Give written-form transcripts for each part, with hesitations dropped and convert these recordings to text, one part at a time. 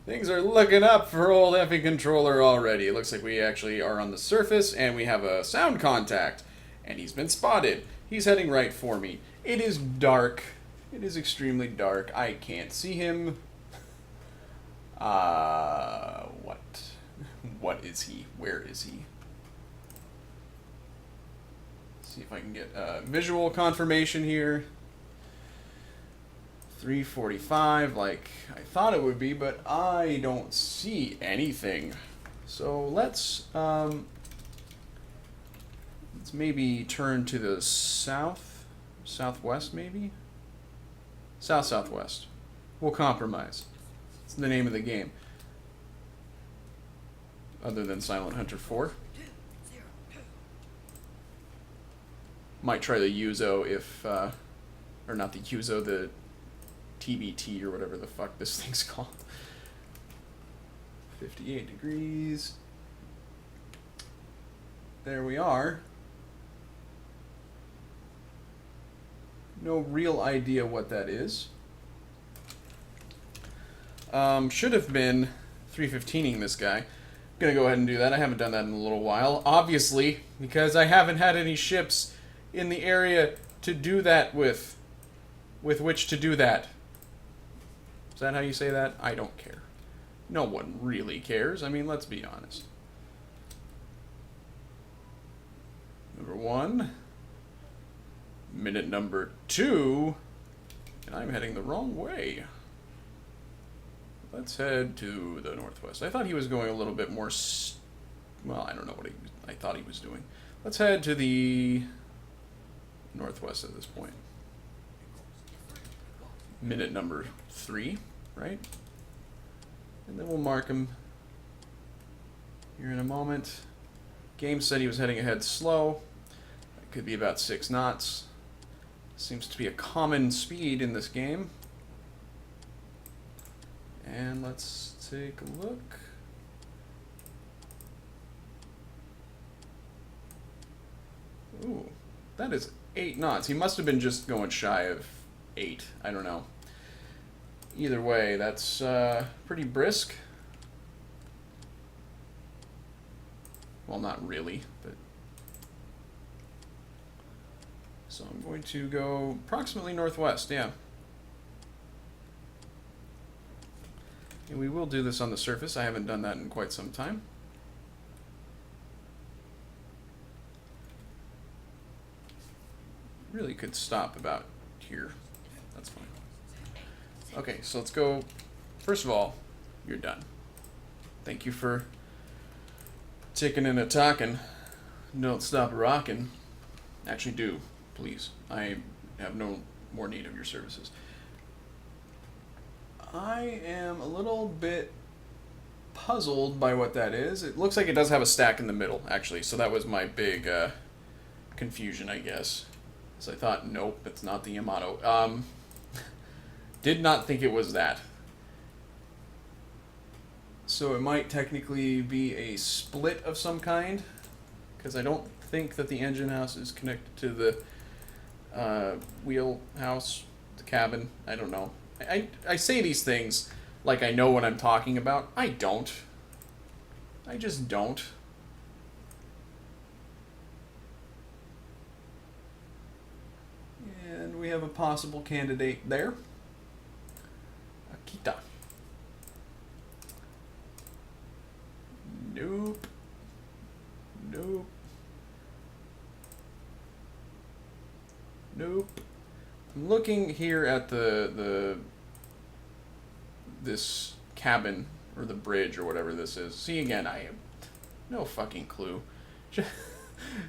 Things are looking up for old effing controller already. It looks like we actually are on the surface, and we have a sound contact. And he's been spotted. He's heading right for me. It is dark. It is extremely dark. I can't see him. What? What is he? Where is he? Let's see if I can get visual confirmation here. 345, like I thought it would be, but I don't see anything. So let's maybe turn to the southwest, maybe? Southwest. We'll compromise. It's the name of the game. Other than Silent Hunter 4. Might try the Yuzo if, or not the Yuzo, the TBT or whatever the fuck this thing's called. 58 degrees. There we are. No real idea what that is. Should have been 315ing this guy. Gonna go ahead and do that. I haven't done that in a little while. Obviously, because I haven't had any ships in the area to do that with which to do that. Is that how you say that? I don't care. No one really cares. I mean, let's be honest. Number 1. Minute number 2. And I'm heading the wrong way. Let's head to the northwest. I thought he was going a little bit more... well, I don't know what I thought he was doing. Let's head to the northwest at this point. Minute number 3, right? And then we'll mark him here in a moment. Game said he was heading ahead slow. It could be about 6 knots. Seems to be a common speed in this game. And let's take a look. Ooh, that is 8 knots. He must have been just going shy of 8. I don't know. Either way, that's pretty brisk. Well, not really, but... so I'm going to go approximately northwest, yeah. And we will do this on the surface. I haven't done that in quite some time. Really could stop about here. That's fine. Okay, so let's go. First of all, you're done. Thank you for ticking and a-talking. Don't stop rocking. Actually do, please. I have no more need of your services. I am a little bit puzzled by what that is. It looks like it does have a stack in the middle, actually, so that was my big confusion, I guess. So I thought, nope, it's not the Yamato. Did not think it was that. So it might technically be a split of some kind, because I don't think that the engine house is connected to the wheelhouse, the cabin. I don't know. I say these things like I know what I'm talking about. I don't. I just don't. And we have a possible candidate there. Akita. Nope. Nope. Nope. I'm looking here at this cabin or the bridge or whatever this is. See, again, I have no fucking clue.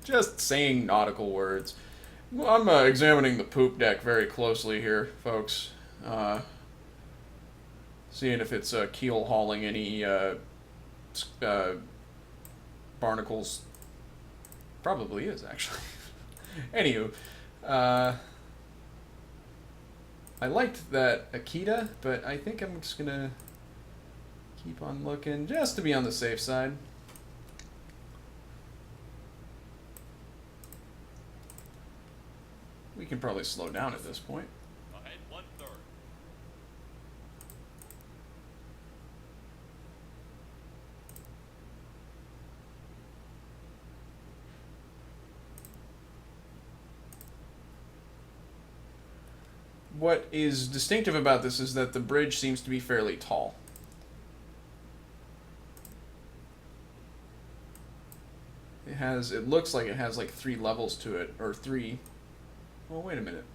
Just saying nautical words. Well, I'm examining the poop deck very closely here, folks. Seeing if it's keel hauling any barnacles. Probably is, actually. Anywho, I liked that Akita, but I think I'm just gonna keep on looking just to be on the safe side. We can probably slow down at this point. Ahead 1/3. what is distinctive about this is that the bridge seems to be fairly tall. It looks like it has like 3 levels to it, or 3. Oh, wait a minute.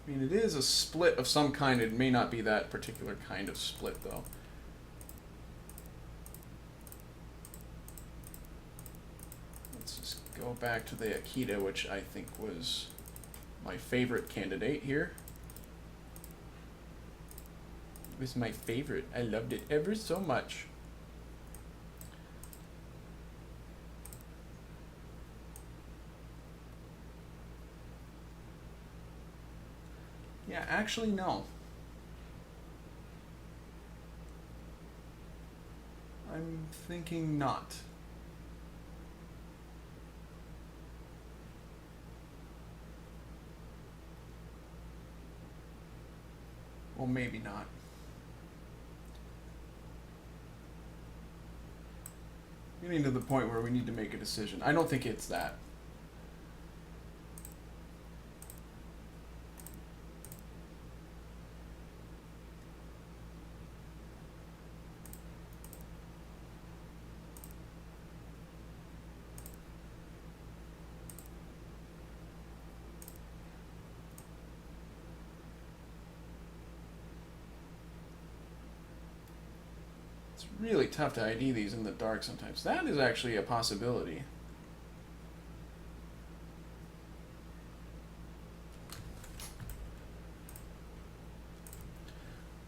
I mean, it is a split of some kind. It may not be that particular kind of split, though. Let's just go back to the Akita, which I think was my favorite candidate here. It was my favorite. I loved it ever so much. Yeah, actually, no. I'm thinking not. Well, maybe not. Getting to the point where we need to make a decision. I don't think it's that. It's really tough to ID these in the dark sometimes. That is actually a possibility.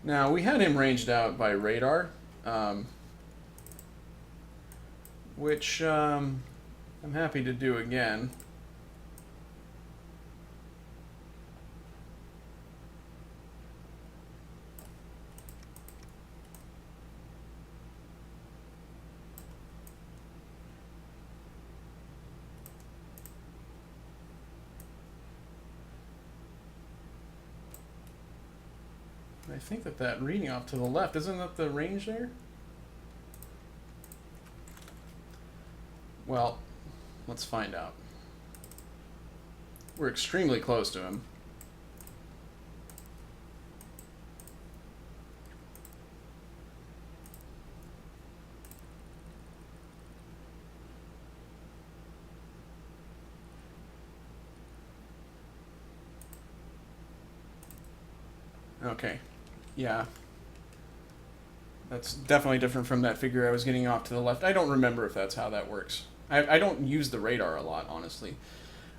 Now, we had him ranged out by radar, which I'm happy to do again. I think that reading off to the left, isn't that the range there? Well, let's find out. We're extremely close to him. Okay. Yeah. That's definitely different from that figure I was getting off to the left. I don't remember if that's how that works. I don't use the radar a lot, honestly,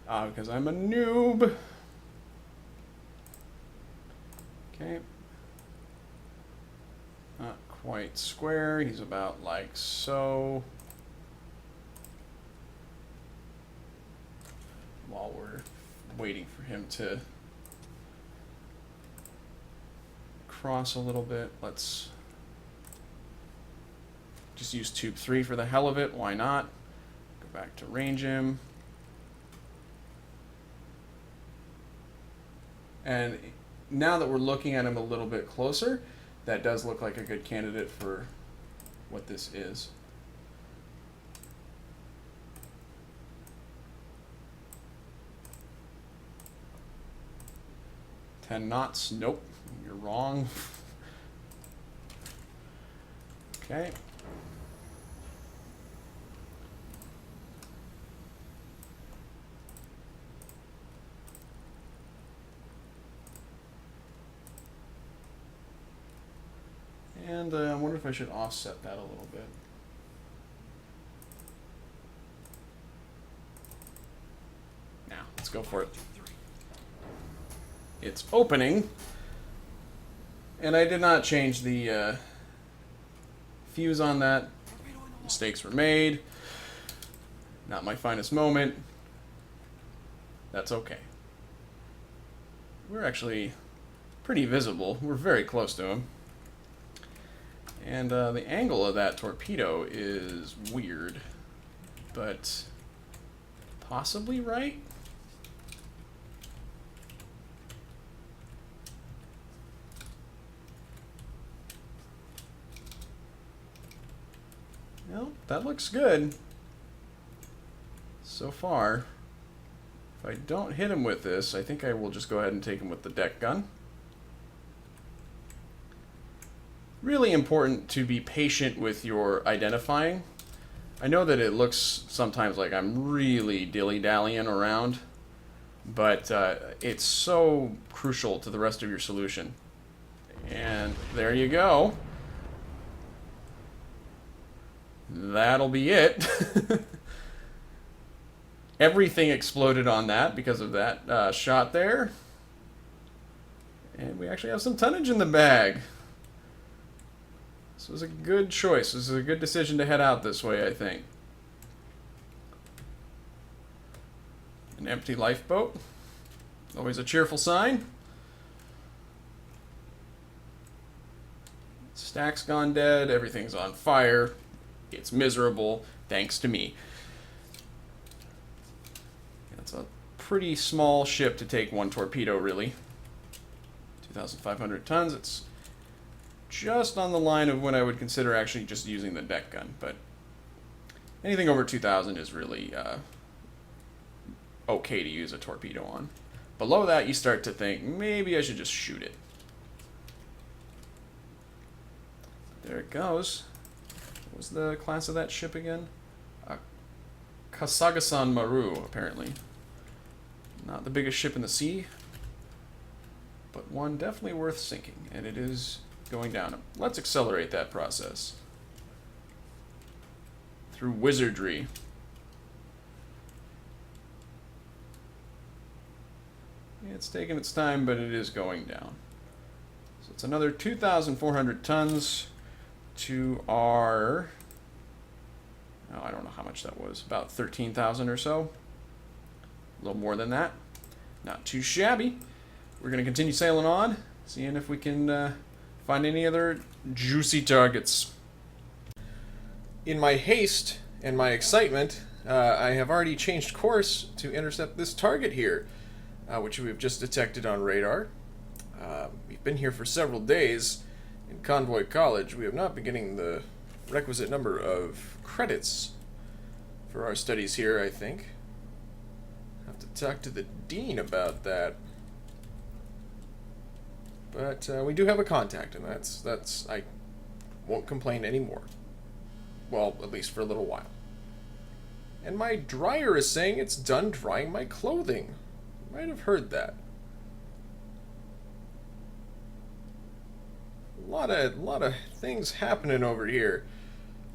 because I'm a noob. Okay. Not quite square. He's about like so. While we're waiting for him to cross a little bit, let's just use tube 3 for the hell of it. Why not? Go back to range him. And now that we're looking at him a little bit closer, that does look like a good candidate for what this is. "10 knots. Nope. You're wrong. Okay. And I wonder if I should offset that a little bit. Now, let's go for it. It's opening. And I did not change the fuse on that. Mistakes were made. Not my finest moment. That's okay. We're actually pretty visible. We're very close to him. And the angle of that torpedo is weird, but possibly right? that looks good so far. If I don't hit him with this, I think I will just go ahead and take him with the deck gun. Really important to be patient with your identifying. I know that it looks sometimes like I'm really dilly-dallying around, but it's so crucial to the rest of your solution. And there you go. That'll be it. Everything exploded on that because of that shot there. And we actually have some tonnage in the bag. This was a good choice. This is a good decision to head out this way, I think. An empty lifeboat. Always a cheerful sign. Stack's gone dead. Everything's on fire. It's miserable, thanks to me. That's a pretty small ship to take one torpedo, really. 2,500 tons. It's just on the line of when I would consider actually just using the deck gun, but anything over 2,000 is really okay to use a torpedo on. Below that, you start to think, maybe I should just shoot it. There it goes. What was the class of that ship again? Kasagasan Maru, apparently. Not the biggest ship in the sea, but one definitely worth sinking, and it is going down. Let's accelerate that process through wizardry. It's taking its time, but it is going down. So it's another 2,400 tons to our, oh, I don't know how much that was, about 13,000 or so. A little more than that. Not too shabby. We're going to continue sailing on, seeing if we can find any other juicy targets. In my haste and my excitement, I have already changed course to intercept this target here, which we've just detected on radar. We've been here for several days in Convoy College. We have not been getting the requisite number of credits for our studies here, I think. Have to talk to the dean about that. But we do have a contact, and that's I won't complain anymore. Well, at least for a little while. And my dryer is saying it's done drying my clothing. You might have heard that. A lot of things happening over here.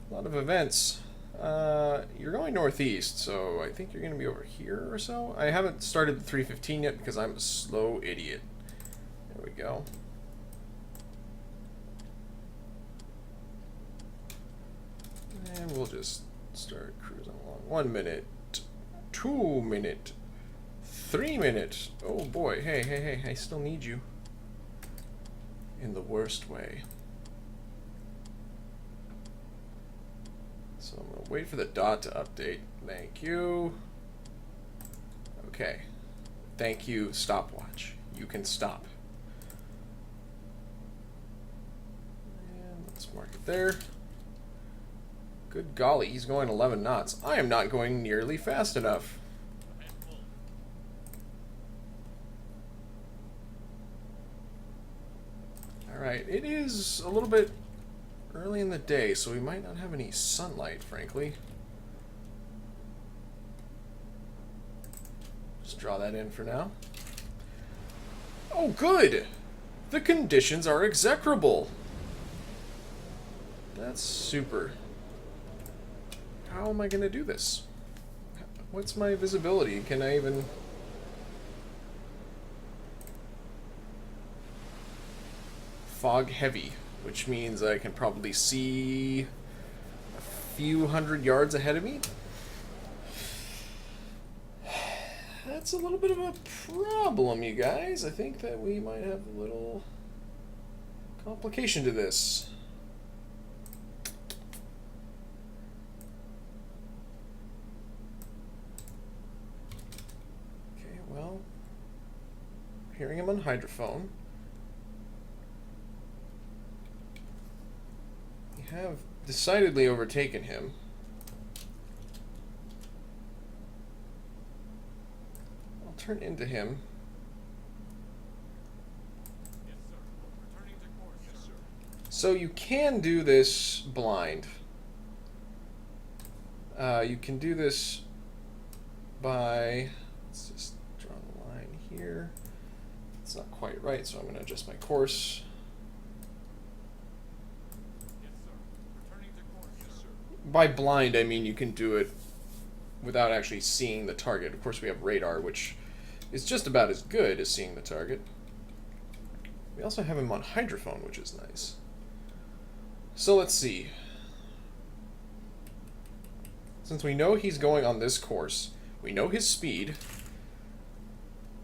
A lot of events. You're going northeast, so I think you're going to be over here or so. I haven't started the 315 yet because I'm a slow idiot. There we go. And we'll just start cruising along. 1 minute, 2 minute, 3 minutes. Oh boy, hey, I still need you. In the worst way. So I'm gonna wait for the dot to update. Thank you. Okay. Thank you, stopwatch. You can stop. And let's mark it there. Good golly, he's going 11 knots. I am not going nearly fast enough. Alright, it is a little bit early in the day, so we might not have any sunlight, frankly. Just draw that in for now. Oh, good! The conditions are execrable. That's super. How am I going to do this? What's my visibility? Can I even... Fog heavy, which means I can probably see a few hundred yards ahead of me. That's a little bit of a problem, you guys. I think that we might have a little complication to this. Okay, well, hearing him on hydrophone. We have decidedly overtaken him. turn into him. So you can do this blind. You can do this by, let's just draw the line here. It's not quite right, so I'm going to adjust my course. By blind, I mean you can do it without actually seeing the target. Of course, we have radar, which is just about as good as seeing the target. We also have him on hydrophone, which is nice. So let's see. Since we know he's going on this course, we know his speed,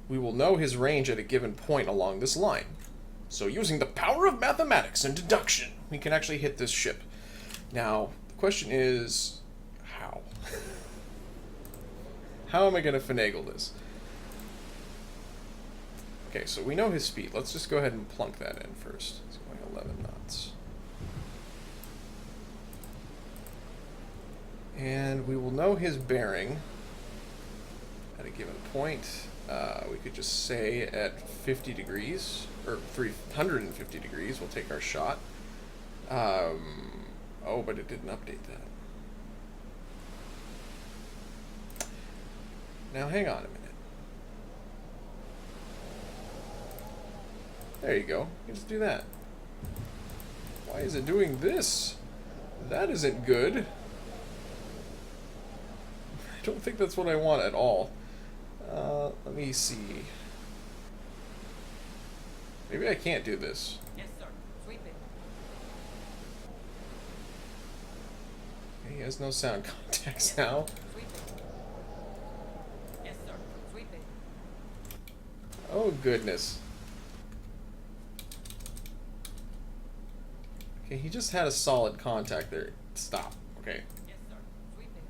we will know his range at a given point along this line. So using the power of mathematics and deduction, we can actually hit this ship. Now, the question is, how? How am I going to finagle this? Okay, so we know his speed. Let's just go ahead and plunk that in first. It's going 11 knots. And we will know his bearing at a given point. We could just say at 50 degrees, or 350 degrees, we'll take our shot. Oh, but it didn't update that. Now hang on a minute. There you go. You just do that. Why is it doing this? That isn't good. I don't think that's what I want at all. Let me see. Maybe I can't do this. Yes, sir. Sweeping. He has no sound contacts now. Sweeping. Yes, sir. Sweeping. Oh, goodness. Okay, he just had a solid contact there. Stop. Okay. Yes, sir. Sweeping.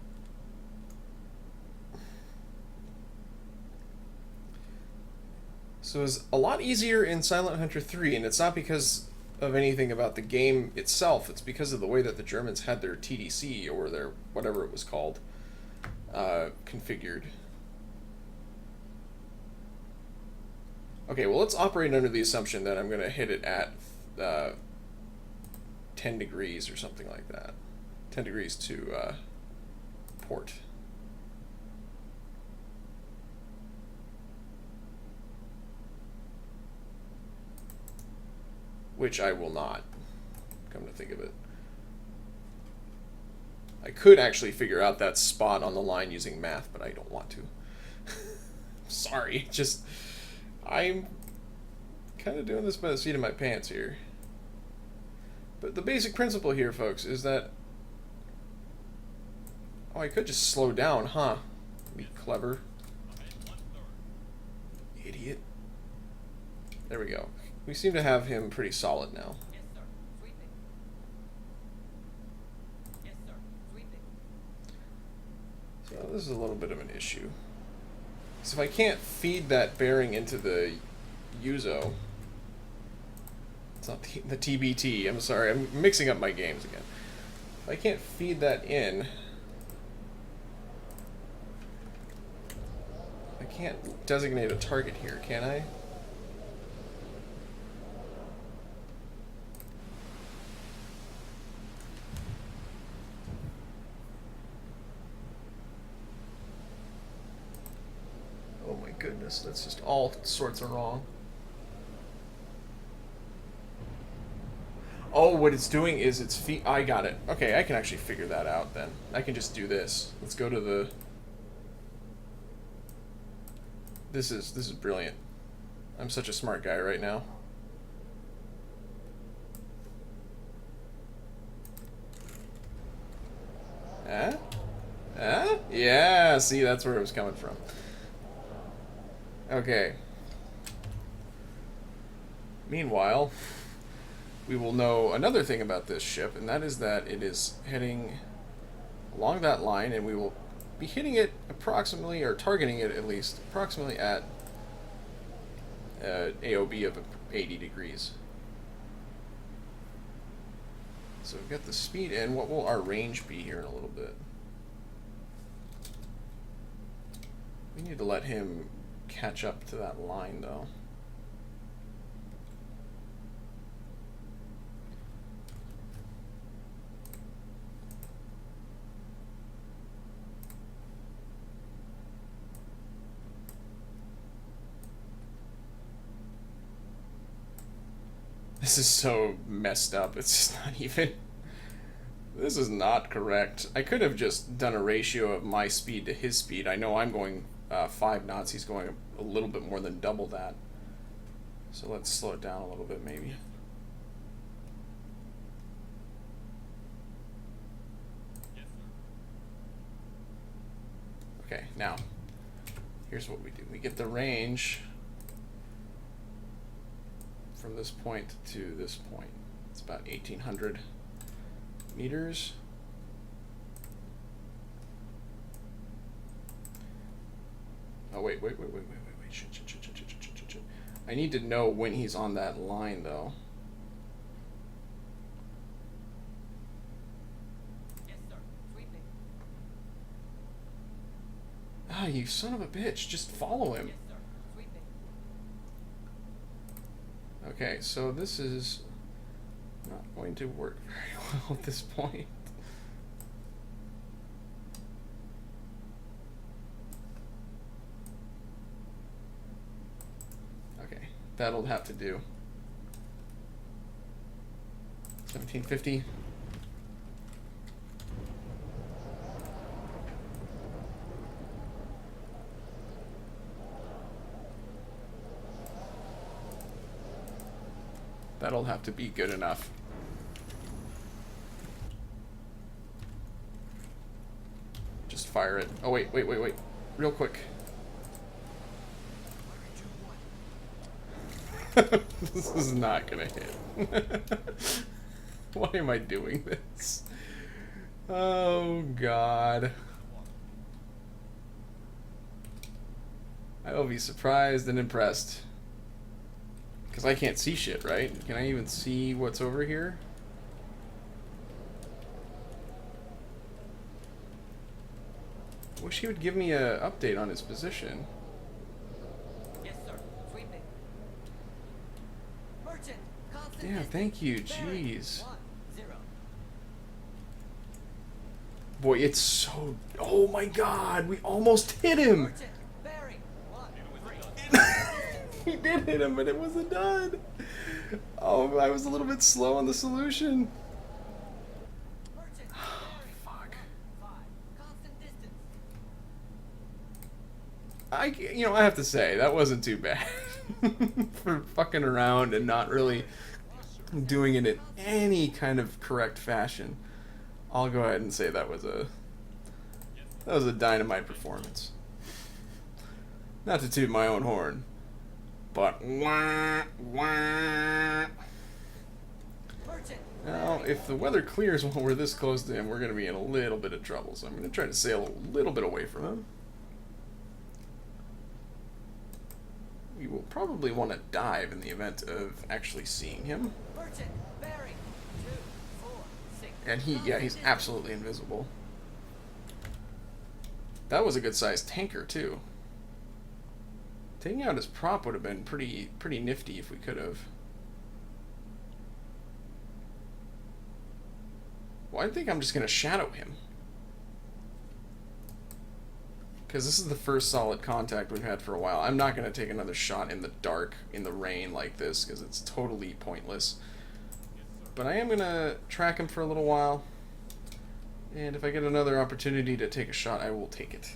So it's a lot easier in Silent Hunter 3, and it's not because of anything about the game itself. It's because of the way that the Germans had their TDC, or their whatever it was called, configured. Okay, well, let's operate under the assumption that I'm going to hit it at 10 degrees or something like that. 10 degrees to port. Which I will not, come to think of it. I could actually figure out that spot on the line using math, but I don't want to. Sorry, just... I'm kind of doing this by the seat of my pants here. But the basic principle here, folks, is that... Oh, I could just slow down, huh? Be clever. Idiot. There we go. We seem to have him pretty solid now. Yes, sir. Sweeping. Yes, sir. Sweeping. So this is a little bit of an issue. So if I can't feed that bearing into the Uzo... It's not the TBT, I'm sorry, I'm mixing up my games again. If I can't feed that in... I can't designate a target here, can I? Oh my goodness, that's just all sorts of wrong. Oh, what it's doing is it's feet. I got it. Okay, I can actually figure that out then. I can just do this. Let's go to the... This is brilliant. I'm such a smart guy right now. Huh? Huh? Yeah, see, that's where it was coming from. Okay. Meanwhile, we will know another thing about this ship, and that is that it is heading along that line, and we will be hitting it approximately, or targeting it at least, approximately at AOB of 80 degrees. So we've got the speed in. What will our range be here in a little bit? We need to let him catch up to that line, though. This is so messed up. It's just not even... This is not correct. I could have just done a ratio of my speed to his speed. I know I'm going 5 knots. He's going a little bit more than double that. So let's slow it down a little bit, maybe. Okay, now, here's what we do. We get the range from this point to this point. It's about 1,800 meters. Oh, wait. Shit. I need to know when he's on that line, though. Yes, sir. Sweeping. Ah, you son of a bitch. Just follow him. Yes, sir. Sweeping. Okay, so this is not going to work very well at this point. Okay, that'll have to do. 1750. That'll have to be good enough. Just fire it. Oh, wait. Real quick. This is not gonna hit. Why am I doing this? Oh, God. I will be surprised and impressed. Because I can't see shit, right? Can I even see what's over here? Wish he would give me a update on his position. Yes, sir. Sweeping. Merchant. Constant Yeah, distance. thank you. Bearing. Jeez. 10. Boy, it's so... Oh my God, we almost hit him! Merchant. Bearing. 1. 3. He did hit him, but it was a dud. Oh, I was a little bit slow on the solution. Merchant. Bearing. Fuck. 5. Constant distance. I have to say, that wasn't too bad. For fucking around and not really doing it in any kind of correct fashion. I'll go ahead and say that was a dynamite performance. Not to toot my own horn, but wah. Merchant. Now, if the weather clears while we're this close to him, we're going to be in a little bit of trouble. So I'm going to try to sail a little bit away from him. We will probably want to dive in the event of actually seeing him. Merchant. Bearing. 2. 4. 6. And he's absolutely invisible. That was a good sized tanker too. Taking out his prop would have been pretty nifty if we could have. Well, I think I'm just gonna shadow him. Because this is the first solid contact we've had for a while. I'm not gonna take another shot in the dark, in the rain like this, because it's totally pointless. But I am gonna track him for a little while. And if I get another opportunity to take a shot, I will take it.